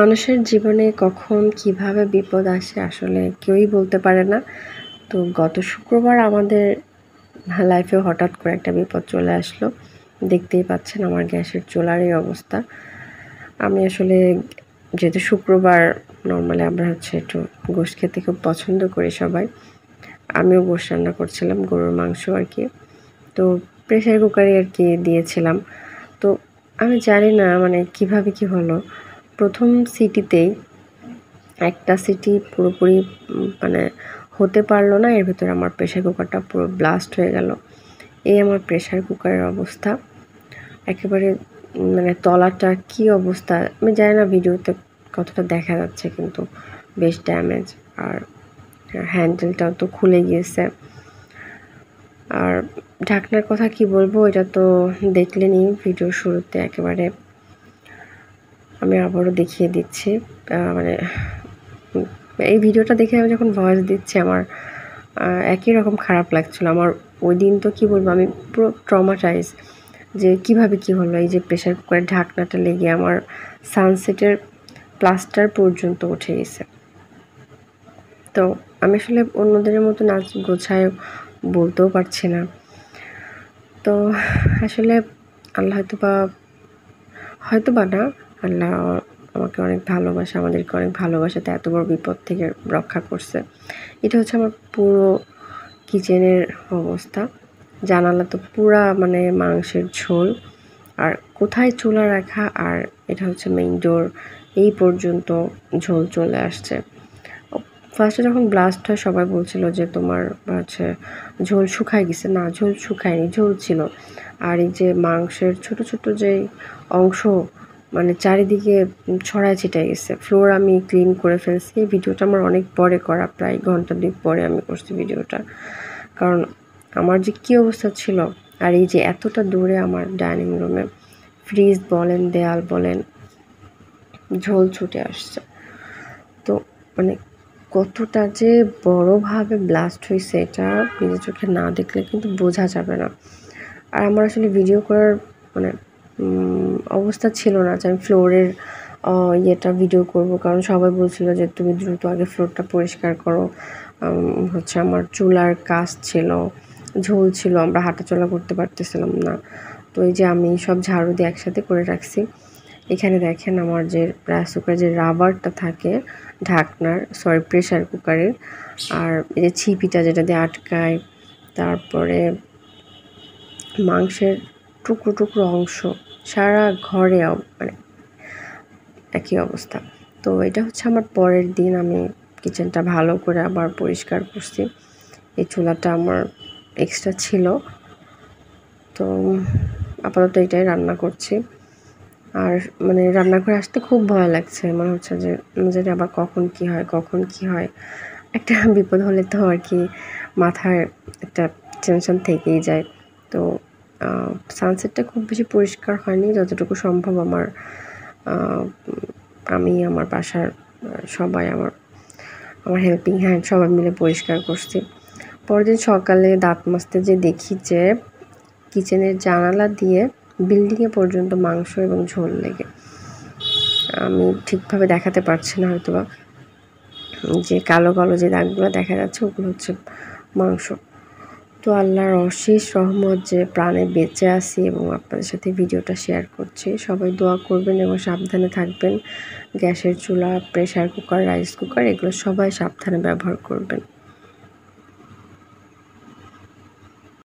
মানুষের জীবনে কখন কিভাবে বিপদ আসে আসলে কেউই বলতে পারে না। তো গত শুক্রবার আমাদের লাইফে হঠাৎ করে একটা বিপদ চলে আসলো। দেখতেই পাচ্ছেন আমার গ্যাসের চুলার এই অবস্থা। আমি আসলে যেহেতু শুক্রবার নরমালি আমরা একটু গোশত খেতে খুব পছন্দ করি সবাই। আমিও গোশত রান্না করছিলাম, গরুর মাংস আরকি। তো প্রেশার কুকারে আরকি দিয়েছিলাম। তো আমি জানি না মানে কিভাবে কি হলো। ১ম সিটিতেই একটা সিটি পুরোপুরি মানে হতে পারল না। এর ভেতরে আমার প্রেশার কুকারটা পুরো ব্লাস্ট হয়ে গেল। এই আমার প্রেশার কুকারের অবস্থা। একেবারে মানে তলাটা কি অবস্থা আমি জানি না ভিডিওতে কতটা দেখা যাচ্ছে, কিন্তু বেশ ড্যামেজ। আর হ্যান্ডেলটাও তো খুলে গিয়েছে। আর ঢাকনার কথা কি বলবো, এটা তো দেখলেনই ভিডিওর শুরুতে একেবারে। আমি আবারও দেখিয়ে দিচ্ছি। মানে এই ভিডিওটা দেখে আমি যখন ভয়েস দিচ্ছি আমার একই রকম খারাপ লাগছিল। আমার ওই দিন তো কি বলবো, আমি পুরো ট্রমাটাইজ যে কিভাবে কি হলো। এই যে প্রেশার কুকারের ঢাকনাটা লেগে আমার সানসেটের প্লাস্টার পর্যন্ত উঠে গেছে। তো আমি আসলে অন্যদের মতো নাচ গোছায় বলতেও পারছি না। তো আসলে আল্লাহ হয়তোবা না, আল্লাহ আমাকে অনেক ভালোবাসে, আমাদেরকে অনেক ভালোবাসে, তো এত বড় বিপদ থেকে রক্ষা করছে। এটা হচ্ছে আমার পুরো কিচেনের অবস্থা। জানালা তো পুরা মানে মাংসের ঝোল, আর কোথায় চুলা রাখা আর এটা হচ্ছে মেইন ডোর এই পর্যন্ত ঝোল চলে আসছে। ফার্স্টে যখন ব্লাস্ট হয় সবাই বলছিল যে তোমার হচ্ছে ঝোল শুকায় গেছে। না, ঝোল শুকায়নি, ঝোল ছিল। আর এই যে মাংসের ছোট ছোট যে অংশ মানে চারিদিকে ছড়ায় ছিটায় গেছে। ফ্লোর আমি ক্লিন করে ফেলছি। এই ভিডিওটা আমার অনেক পরে করা, প্রায় ঘন্টা ২ পরে আমি করছি ভিডিওটা। কারণ আমার যে কী অবস্থা ছিল, আর এই যে এতটা দূরে আমার ডাইনিং রুমে ফ্রিজ বলেন, দেয়াল বলেন, ঝোল ছুটে আসছে। তো মানে কতটা যে বড়োভাবে ব্লাস্ট হয়েছে এটা নিজের চোখে না দেখলে কিন্তু বোঝা যাবে না। আর আমার আসলে ভিডিও করার মানে অবস্থা ছিল না যে আমি ফ্লোরের ইয়েটা ভিডিও করব, কারণ সবাই বলছিল যে তুমি দ্রুত আগে ফ্লোরটা পরিষ্কার করো। হচ্ছে আমার চুলার কাজ ছিল, ঝোল ছিল, আমরা হাঁটাচলা করতে পারতেছিলাম না। তো এই যে আমি সব ঝাড়ু দিয়ে একসাথে করে রাখছি। এখানে দেখেন আমার যে রাইস কুকারের যে রাবারটা থাকে ঢাকনার, প্রেশার কুকারের, আর এই যে ছিপিটা যেটা দিয়ে আটকায়, তারপরে মাংসের টুকরো টুকরো অংশ সারা ঘরে মানে একই অবস্থা। তো এটা হচ্ছে আমার পরের দিন আমি কিচেনটা ভালো করে আবার পরিষ্কার করছি। এই চুলাটা আমার এক্সট্রা ছিল, তো আপাতত এটাই রান্না করছি। আর মানে রান্নাঘরে আসতে খুব ভয় লাগছে, মনে হচ্ছে যে জানি আবার কখন কি হয়। একটা বিপদ হলে তো আর কি মাথায় একটা টেনশন থেকেই যায়। তো সানসেটটা খুব বেশি পরিষ্কার হয়নি, যতটুকু সম্ভব আমি আমার বাসার সবাই আমার হেল্পিং হ্যান্ড সবাই মিলে পরিষ্কার করছি। পরের দিন সকালে দাঁত মাজতে যে দেখি যে কিচেনের জানালা দিয়ে বিল্ডিংয়ে পর্যন্ত মাংস এবং ঝোল লেগে। আমি ঠিকভাবে দেখাতে পারছি না হয়তোবা, যে কালো কালো যে দাগগুলো দেখা যাচ্ছে ওগুলো হচ্ছে মাংস। তো আল্লাহর অশেষ রহমত যে প্রাণে বেঁচে আছি এবং আপনাদের সাথে ভিডিওটা শেয়ার করছি। সবাই দোয়া করবেন এবং সাবধানে থাকবেন। গ্যাসের চুলা, প্রেশার কুকার, রাইস কুকার এগুলো সবাই সাবধানে ব্যবহার করবেন।